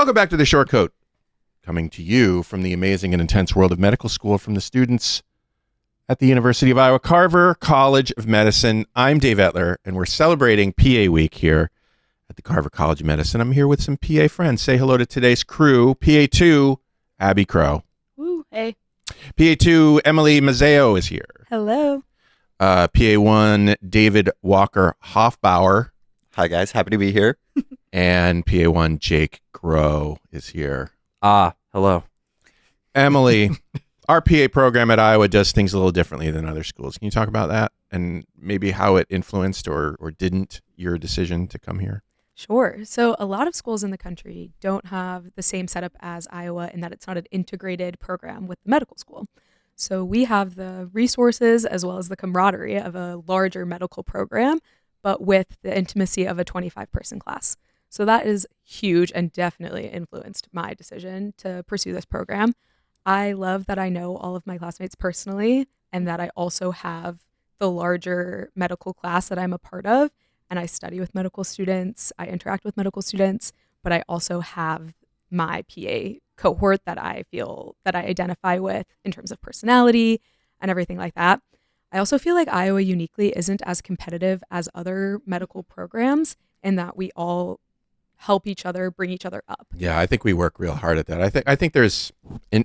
Welcome back to The Short Coat, coming to you from the amazing and intense world of medical school from the students at the University of Iowa Carver College of Medicine. I'm Dave Etler, and we're celebrating PA Week here at the Carver College of Medicine. I'm here with some PA friends. Say hello to today's crew. PA2, Abby Crow. Woo, hey. PA2, Emily Mazzeo is here. Hello. PA1, David Walker Hoffbauer. Hi, guys. Happy to be here. And PA1, Jake Grow is here. Hello. Emily, our PA program at Iowa does things a little differently than other schools. Can you talk about that and maybe how it influenced or didn't your decision to come here? Sure. So a lot of schools in the country don't have the same setup as Iowa in that it's not an integrated program with the medical school. So we have the resources as well as the camaraderie of a larger medical program, but with the intimacy of a 25-person class. So that is huge and definitely influenced my decision to pursue this program. I love that I know all of my classmates personally and that I also have the larger medical class that I'm a part of. And I study with medical students, I interact with medical students, but I also have my PA cohort that I feel that I identify with in terms of personality and everything like that. I also feel like Iowa uniquely isn't as competitive as other medical programs in that we all help each other, bring each other up. Yeah, I think we work real hard at that. I think there's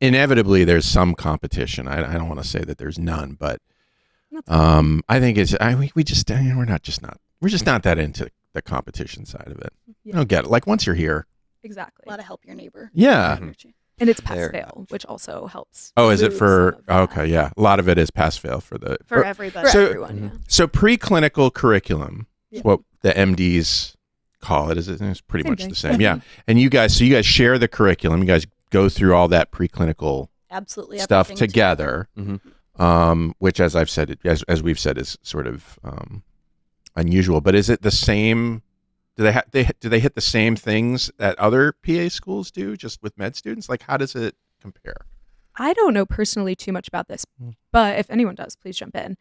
inevitably there's some competition. I don't want to say that there's none, but I think we're just not that into the competition side of it. Yeah. I don't get it. Like once you're here. Exactly. A lot of help your neighbor. Yeah. And it's pass-fail, which also helps. Oh, is it for, okay, yeah. A lot of it is pass-fail for everybody. For everyone, yeah. So preclinical curriculum is Yeah. what the MDs call it. It's pretty Same much thing. the same. Yeah. And you guys share the curriculum. You guys go through all that preclinical Absolutely stuff everything together, which as I've said, as we've said, is sort of unusual. But is it the same? Do they hit the same things that other PA schools do, just with med students? Like, how does it compare? I don't know personally too much about this, but if anyone does, please jump in.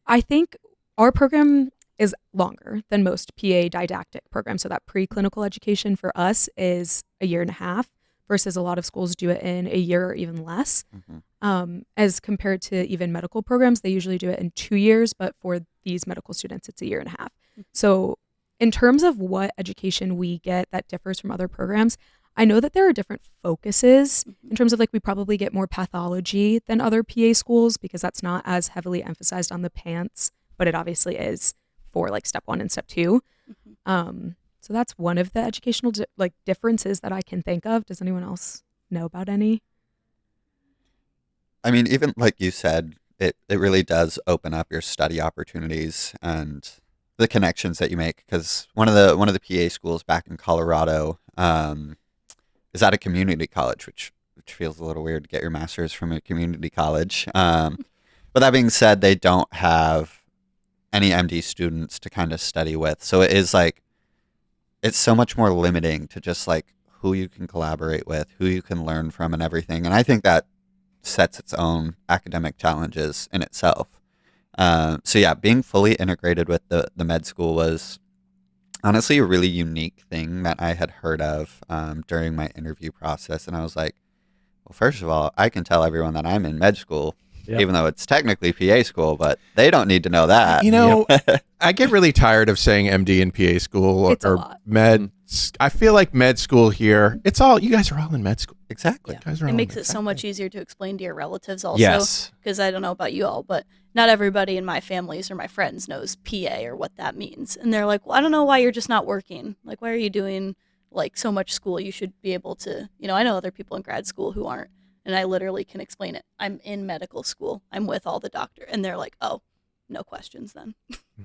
I think our program is longer than most PA didactic programs. So that preclinical education for us is a year and a half versus a lot of schools do it in a year or even less. As compared to even medical programs, they usually do it in 2 years, but for these medical students, it's a year and a half. So in terms of what education we get that differs from other programs, I know that there are different focuses in terms of like we probably get more pathology than other PA schools because that's not as heavily emphasized on the PANTS, but it obviously is for like step 1 and step 2. So that's one of the educational differences that I can think of. Does anyone else know about any? I mean, even like you said, it really does open up your study opportunities and the connections that you make. Because one of the PA schools back in Colorado is at a community college, which feels a little weird to get your master's from a community college. But that being said, they don't have any MD students to kind of study with. So it is like, it's so much more limiting to just like who you can collaborate with, who you can learn from and everything. And I think that sets its own academic challenges in itself. So yeah, being fully integrated with the med school was honestly a really unique thing that I had heard of during my interview process. And I was like, well, first of all, I can tell everyone that I'm in med school, even though it's technically PA school, but they don't need to know that. You know, I get really tired of saying MD and PA school or med. I feel like med school here, you guys are all in med school. Exactly. Yeah. It makes it so much easier to explain to your relatives also. Yes. Because I don't know about you all, but not everybody in my families or my friends knows PA or what that means. And they're like, well, I don't know why you're just not working. Like, why are you doing like so much school? You should be able to, I know other people in grad school who aren't. And I literally can explain it. I'm in medical school. I'm with all the doctors. And they're like, oh, no questions then.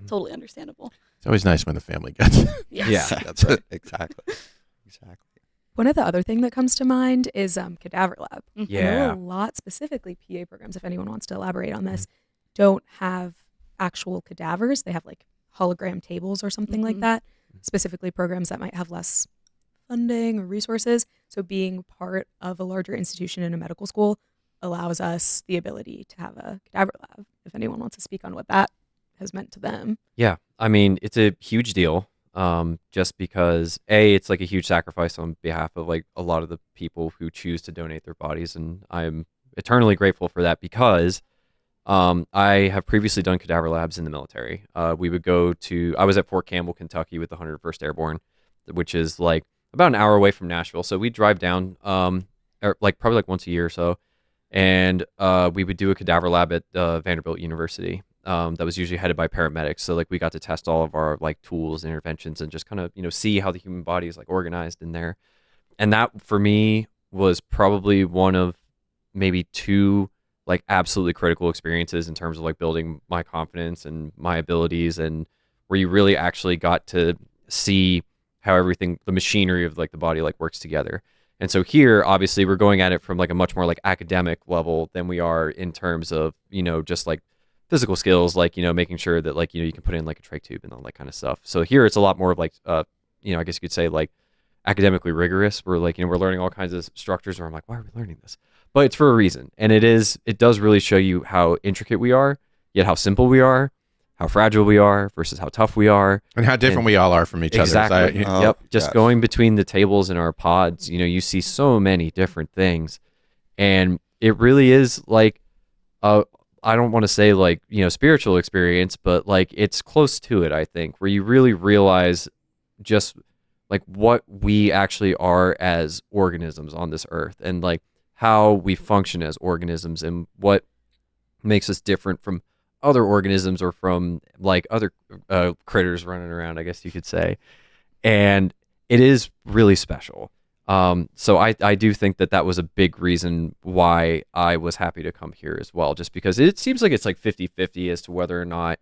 Totally understandable. It's always nice when the family gets it. Yes. Yeah, that's right. Exactly. One of the other thing that comes to mind is cadaver lab. Yeah. I know a lot, specifically PA programs, if anyone wants to elaborate on this, don't have actual cadavers. They have like hologram tables or something like that. Specifically programs that might have less funding or resources. So being part of a larger institution in a medical school allows us the ability to have a cadaver lab. If anyone wants to speak on what that has meant to them. Yeah, I mean, it's a huge deal. just because it's like a huge sacrifice on behalf of like a lot of the people who choose to donate their bodies, and I'm eternally grateful for that because I have previously done cadaver labs in the military. We would go to, I was at Fort Campbell, Kentucky with the 101st Airborne, which is like about an hour away from Nashville. So we'd drive down, like probably like once a year or so, and we would do a cadaver lab at Vanderbilt University. That was usually headed by paramedics. So like we got to test all of our like tools and interventions and just kind of, see how the human body is like organized in there. And that for me was probably one of maybe two like absolutely critical experiences in terms of like building my confidence and my abilities, and where you really actually got to see how everything, the machinery of like the body like works together. And so here, obviously, we're going at it from like a much more like academic level than we are in terms of, just like physical skills, like, making sure that like, you can put in like a trach tube and all that kind of stuff. So here it's a lot more of like, I guess you could say like academically rigorous. We're like, we're learning all kinds of structures where I'm like, why are we learning this? But it's for a reason. And it does really show you how intricate we are, yet how simple we are, how fragile we are versus how tough we are. And how different we all are from each exactly. other. Yep. Just going between the tables in our pods, you see so many different things. And it really is like, I don't want to say like, spiritual experience, but like it's close to it, I think, where you really realize just like what we actually are as organisms on this earth, and like how we function as organisms, and what makes us different from other organisms or from like other critters running around, I guess you could say. And it is really special. So I do think that was a big reason why I was happy to come here as well, just because it seems like it's like 50-50 as to whether or not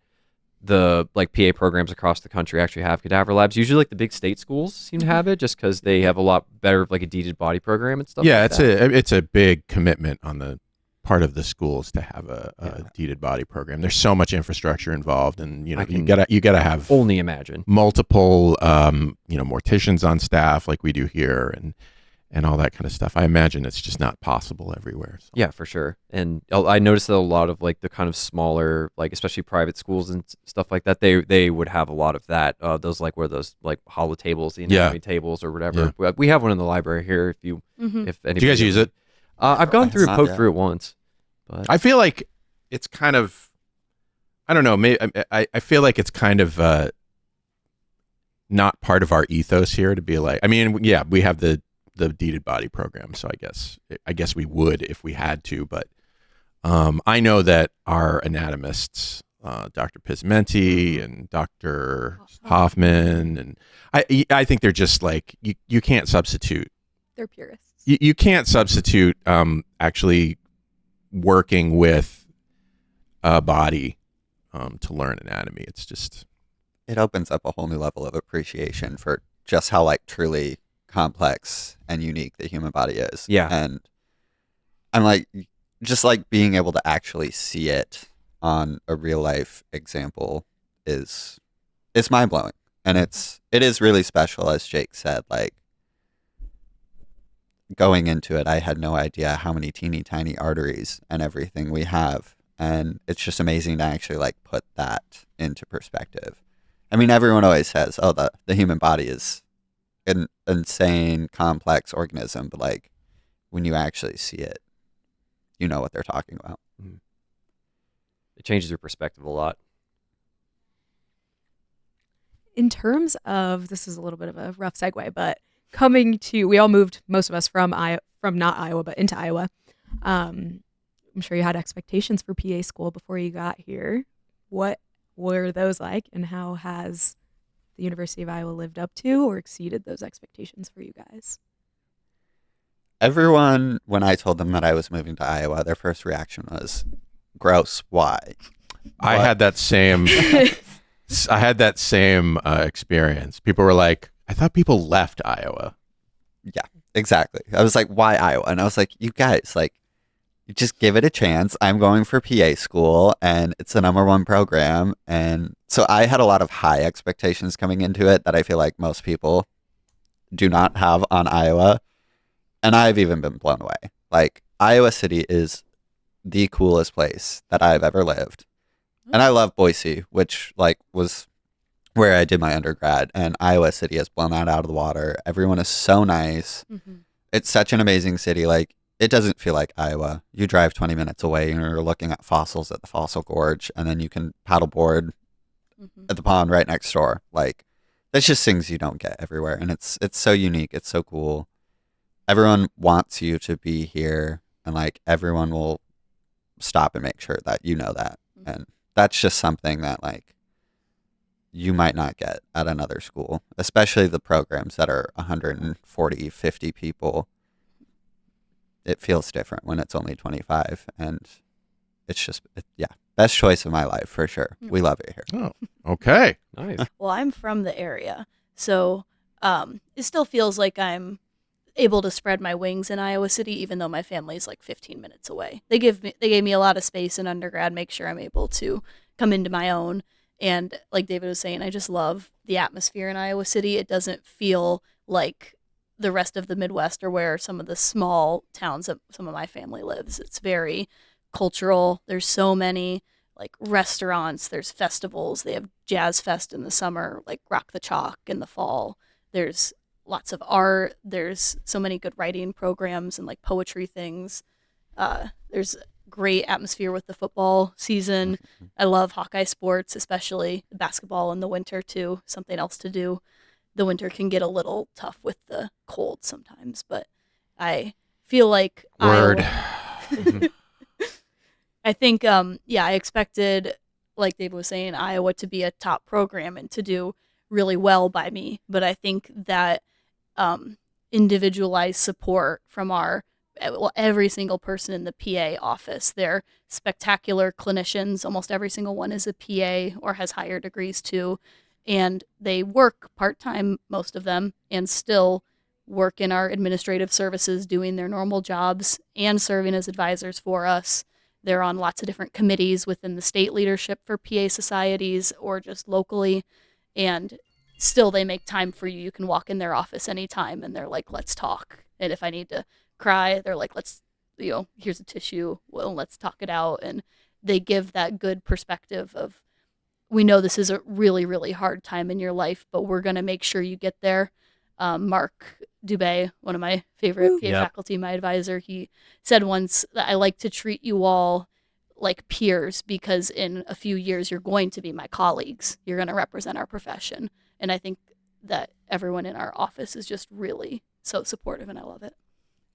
the like PA programs across the country actually have cadaver labs. Usually like the big state schools seem to have it, just because they have a lot better like a deeded body program and stuff. Yeah, like that. it's a big commitment on the part of the schools to have a deeded body program. There's so much infrastructure involved, and you gotta have only imagine multiple morticians on staff like we do here, and all that kind of stuff. I imagine it's just not possible everywhere. So. Yeah, for sure. And I noticed that a lot of like the kind of smaller, like especially private schools and stuff like that, they would have a lot of that. Those like where those like hollow tables, the anatomy tables or whatever. Yeah. We have one in the library here. If anybody, do you guys use it? I've gone through poked through it once. But I feel like it's kind of, I don't know. Maybe I feel like it's kind of not part of our ethos here to be like. I mean, yeah, we have the deeded body program, so I guess we would if we had to. But I know that our anatomists, Dr. Pismenti and Dr. Hoffman, and I think they're just like you can't substitute. They're purists. You can't substitute actually working with a body to learn anatomy. It's just, it opens up a whole new level of appreciation for just how like truly complex and unique the human body is. Yeah. And I'm like, just like being able to actually see it on a real life example it's mind blowing. And it is really special, as Jake said. Like, going into it, I had no idea how many teeny tiny arteries and everything we have. And it's just amazing to actually like put that into perspective. I mean, everyone always says, oh, the human body is an insane, complex organism. But like when you actually see it, you know what they're talking about. It changes your perspective a lot. In terms of, this is a little bit of a rough segue, but we all moved, most of us from not Iowa, but into Iowa. I'm sure you had expectations for PA school before you got here. What were those like, and how has the University of Iowa lived up to or exceeded those expectations for you guys? Everyone, when I told them that I was moving to Iowa, their first reaction was, gross, why? I had that same experience. People were like, I thought people left Iowa. Yeah, exactly. I was like, why Iowa? And I was like, you guys, like, just give it a chance. I'm going for PA school, and it's the #1 program. And so I had a lot of high expectations coming into it that I feel like most people do not have on Iowa. And I've even been blown away. Like, Iowa City is the coolest place that I've ever lived. And I love Boise, which like was where I did my undergrad, and Iowa City has blown that out of the water. Everyone is so nice. Mm-hmm. It's such an amazing city. Like, it doesn't feel like Iowa. You drive 20 minutes away and you're looking at fossils at the Fossil Gorge, and then you can paddleboard Mm-hmm. at the pond right next door. Like, that's just things you don't get everywhere, and it's so unique. It's so cool. Everyone wants you to be here, and like everyone will stop and make sure that you know that. Mm-hmm. And that's just something that like you might not get at another school, especially the programs that are 140, 50 people. It feels different when it's only 25, and it's just, yeah, best choice of my life for sure. We love it here. Oh, okay. Nice. Well, I'm from the area, so it still feels like I'm able to spread my wings in Iowa City, even though my family's like 15 minutes away. They gave me a lot of space in undergrad, make sure I'm able to come into my own. And like David was saying, I just love the atmosphere in Iowa City. It doesn't feel like the rest of the Midwest or where some of the small towns that some of my family lives. It's very cultural. There's so many like restaurants, there's festivals. They have Jazz Fest in the summer, like Rock the Chalk in the fall. There's lots of art. There's so many good writing programs and like poetry things. There's great atmosphere with the football season. I love Hawkeye sports, especially basketball in the winter too. Something else to do. The winter can get a little tough with the cold sometimes, but I feel like Word. I think, I expected, like David was saying, Iowa to be a top program and to do really well by me. But I think that individualized support from every single person in the PA office, they're spectacular clinicians. Almost every single one is a PA or has higher degrees too. And they work part-time, most of them, and still work in our administrative services doing their normal jobs and serving as advisors for us. They're on lots of different committees within the state leadership for PA societies or just locally. And still they make time for you. You can walk in their office anytime and they're like, let's talk. And if I need to cry, they're like, here's a tissue. Well, let's talk it out. And they give that good perspective of, we know this is a really, really hard time in your life, but we're going to make sure you get there. Mark Dubé, one of my favorite PA faculty, my advisor, he said once that I like to treat you all like peers because in a few years you're going to be my colleagues. You're going to represent our profession. And I think that everyone in our office is just really so supportive, and I love it.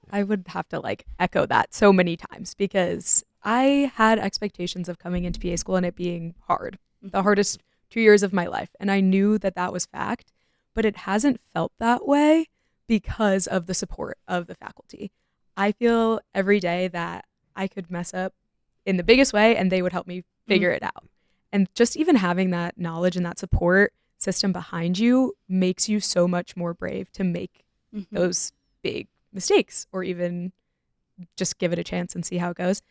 I would have to like echo that so many times because I had expectations of coming into PA school and it being hard, the hardest 2 years of my life. And I knew that that was fact, but it hasn't felt that way because of the support of the faculty. I feel every day that I could mess up in the biggest way and they would help me figure it out. And just even having that knowledge and that support system behind you makes you so much more brave to make those big mistakes or even just give it a chance and see how it goes.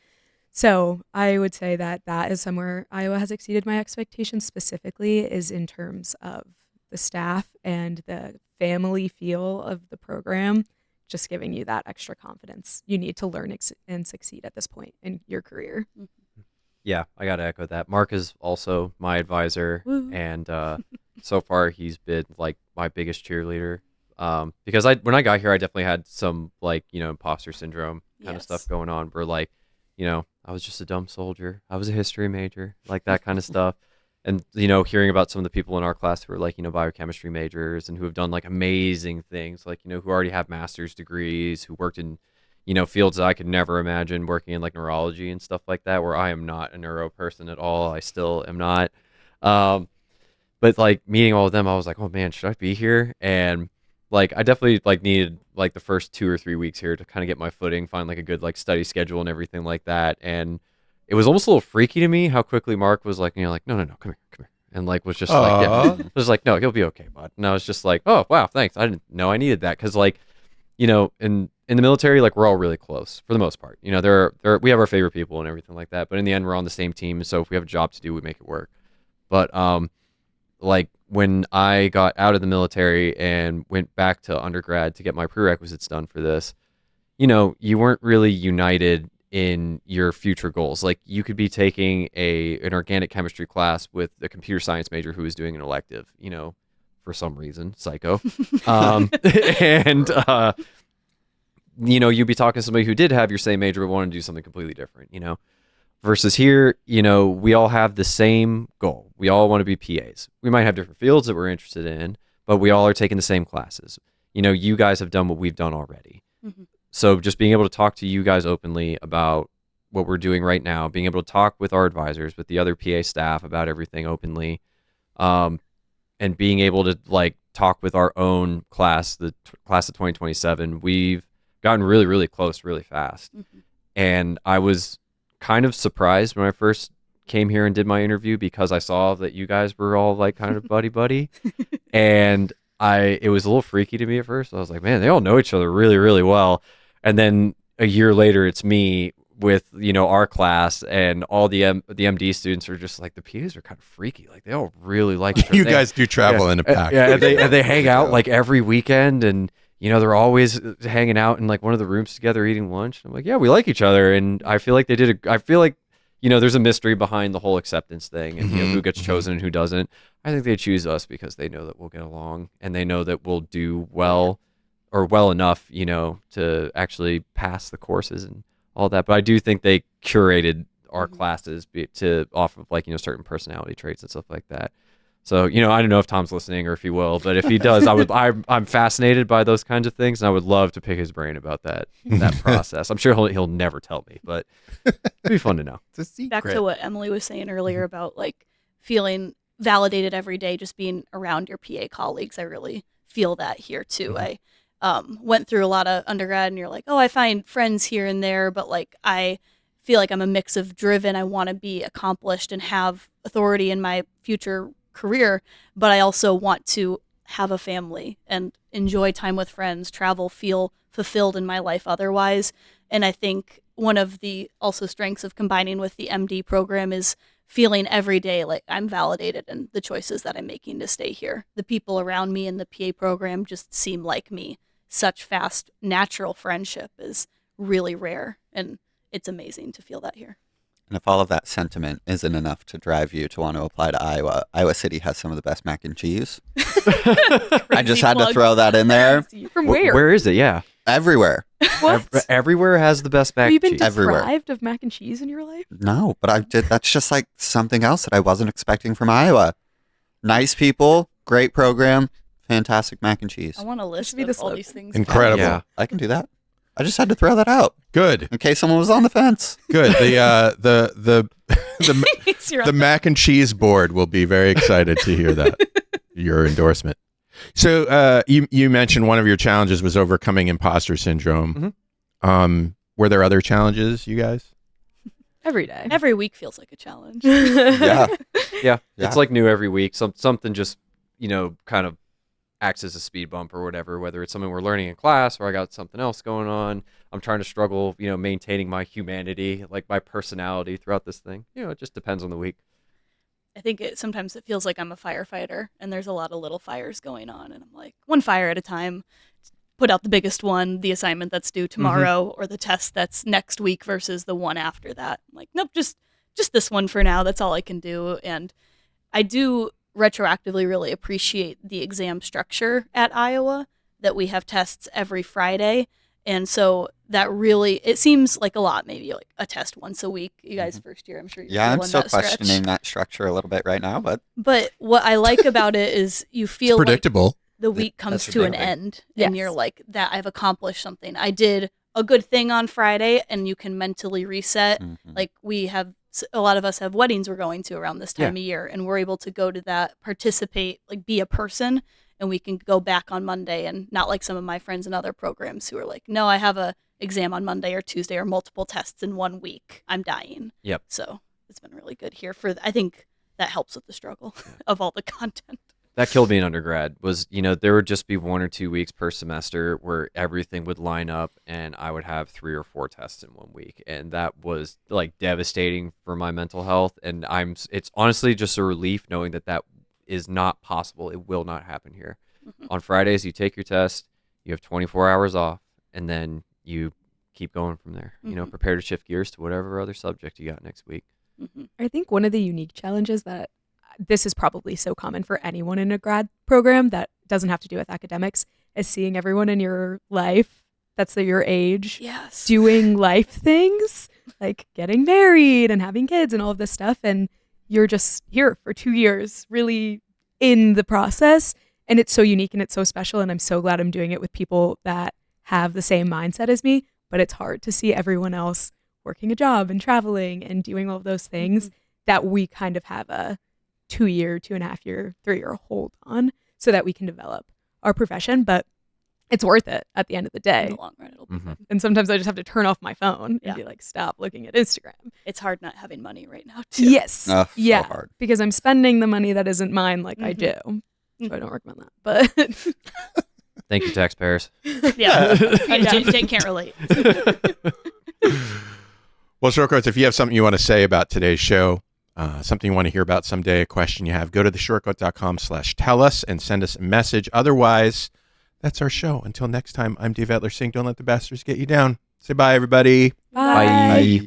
So I would say that that is somewhere Iowa has exceeded my expectations, specifically is in terms of the staff and the family feel of the program, just giving you that extra confidence you need to learn and succeed at this point in your career. Yeah, I got to echo that. Mark is also my advisor, and so far he's been like my biggest cheerleader. Because when I got here, I definitely had some like, imposter syndrome kind of stuff going on where like, I was just a dumb soldier. I was a history major, like that kind of stuff. And, hearing about some of the people in our class who are like, biochemistry majors and who have done like amazing things, like, who already have master's degrees, who worked in, fields that I could never imagine working in, like neurology and stuff like that, where I am not a neuro person at all. I still am not. But like meeting all of them, I was like, oh man, should I be here? And like, I definitely like needed like the first 2 or 3 weeks here to kind of get my footing, find like a good like study schedule and everything like that. And it was almost a little freaky to me how quickly Mark was like, like, no, come here. And like, was just like, yeah, was like, no, you'll be okay, bud. And I was just like, oh, wow, thanks. I didn't know I needed that. Cause like, in the military, like we're all really close for the most part, we have our favorite people and everything like that. But in the end, we're on the same team. So if we have a job to do, we make it work. But, like when I got out of the military and went back to undergrad to get my prerequisites done for this, you weren't really united in your future goals. Like you could be taking an organic chemistry class with a computer science major who is doing an elective, for some reason, psycho. And you'd be talking to somebody who did have your same major but wanted to do something completely different, versus here, we all have the same goal. We all want to be PAs. We might have different fields that we're interested in, but we all are taking the same classes. You guys have done what we've done already. Mm-hmm. So just being able to talk to you guys openly about what we're doing right now, being able to talk with our advisors, with the other PA staff about everything openly, and being able to like talk with our own class, the class of 2027, we've gotten really, really close really fast. Mm-hmm. And I was kind of surprised when I first came here and did my interview because I saw that you guys were all like kind of buddy. And it was a little freaky to me at first. I was like, man, they all know each other really, really well. And then a year later, it's me with, our class, and all the MD students are just like, the PAs are kind of freaky. Like they all really like each other. You guys do travel in a pack. Yeah, and they hang out like every weekend, and they're always hanging out in like one of the rooms together eating lunch. I'm like, yeah, we like each other, and I feel like I feel like there's a mystery behind the whole acceptance thing, and who gets chosen and who doesn't. I think they choose us because they know that we'll get along, and they know that we'll do well or well enough, to actually pass the courses and all that. But I do think they curated our classes off of like, certain personality traits and stuff like that. So, I don't know if Tom's listening or if he will, but if he does, I'm fascinated by those kinds of things, and I would love to pick his brain about that process. I'm sure he'll never tell me, but it'd be fun to know. It's a secret. Back to what Emily was saying earlier about like feeling validated every day, just being around your PA colleagues. I really feel that here too. Mm-hmm. I went through a lot of undergrad, and you're like, oh, I find friends here and there, but like I feel like I'm a mix of driven. I want to be accomplished and have authority in my future career, but I also want to have a family and enjoy time with friends, travel, feel fulfilled in my life otherwise. And I think one of the also strengths of combining with the MD program is feeling every day like I'm validated in the choices that I'm making to stay here. The people around me in the PA program just seem like me. Such fast, natural friendship is really rare, and it's amazing to feel that here. And if all of that sentiment isn't enough to drive you to want to apply to Iowa City has some of the best mac and cheese. I just had to throw that in there. From where? Where is it? Yeah. Everywhere. What? Everywhere has the best mac Have you and been cheese. deprived of mac and cheese in your life? No, but that's just like something else that I wasn't expecting from Iowa. Nice people, great program, fantastic mac and cheese. I want a list be the of all slogan. these things. Incredible. Yeah. I can do that. I just had to throw that out Good. in case someone was on the fence. Good. The mac and cheese board will be very excited to hear that your endorsement. So you mentioned one of your challenges was overcoming imposter syndrome. Mm-hmm. Were there other challenges, you guys? Every day. Every week feels like a challenge. Yeah. Yeah. Yeah. It's like new every week. Something just, kind of acts as a speed bump or whatever, whether it's something we're learning in class or I got something else going on. I'm trying to struggle, maintaining my humanity, like my personality throughout this thing. It just depends on the week. I think sometimes it feels like I'm a firefighter, and there's a lot of little fires going on, and I'm like, one fire at a time, put out the biggest one, the assignment that's due tomorrow, or the test that's next week versus the one after that. I'm like, nope, just this one for now. That's all I can do. And I do retroactively really appreciate the exam structure at Iowa, that we have tests every Friday. And so that really, it seems like a lot, maybe like a test once a week. You guys first year, I'm sure you're Yeah, I'm feeling still that stretch. questioning that structure a little bit right now, but But what I like about it is you feel like Predictable. the week comes That's to an the big thing. end, Yes. and you're like, that I've accomplished something. I did a good thing on Friday, and you can mentally reset. mhm. Like a lot of us have weddings we're going to around this time of year, and we're able to go to that, participate, like be a person, and we can go back on Monday, and not like some of my friends in other programs who are like, no, I have a exam on Monday or Tuesday or multiple tests in 1 week. I'm dying. Yep. So it's been really good here I think that helps with the struggle of all the content. That killed me in undergrad was, there would just be 1 or 2 weeks per semester where everything would line up and I would have 3 or 4 tests in 1 week. And that was like devastating for my mental health. And it's honestly just a relief knowing that is not possible. It will not happen here. On Fridays, you take your test, you have 24 hours off, and then you keep going from there. You know, Mhm. prepare to shift gears to whatever other subject you got next week. Mhm. I think one of the unique challenges that this is probably so common for anyone in a grad program that doesn't have to do with academics is seeing everyone in your life that's your age Yes. doing life things like getting married and having kids and all of this stuff. And you're just here for 2 years, really in the process. And it's so unique and it's so special. And I'm so glad I'm doing it with people that have the same mindset as me. But it's hard to see everyone else working a job and traveling and doing all of those things that we kind of have a 2 year, 2.5 year, 3 year hold on so that we can develop our profession. But it's worth it at the end of the In day. the long run, it'll be Mhm. good. And sometimes I just have to turn off my phone Yeah. and be like, stop looking at Instagram. It's hard not having money right now, too. Yes. Oh, so yeah. hard. Because I'm spending the money that isn't mine like I do. So I don't recommend that. But Thank you, taxpayers. Yeah. Jake can't relate. Well, Shortcoats, if you have something you want to say about today's show, something you want to hear about someday, a question you have, go to theshortcut.com/tell us and send us a message. Otherwise, that's our show. Until next time, I'm Dave Etler saying don't let the bastards get you down. Say bye, everybody. bye. Bye.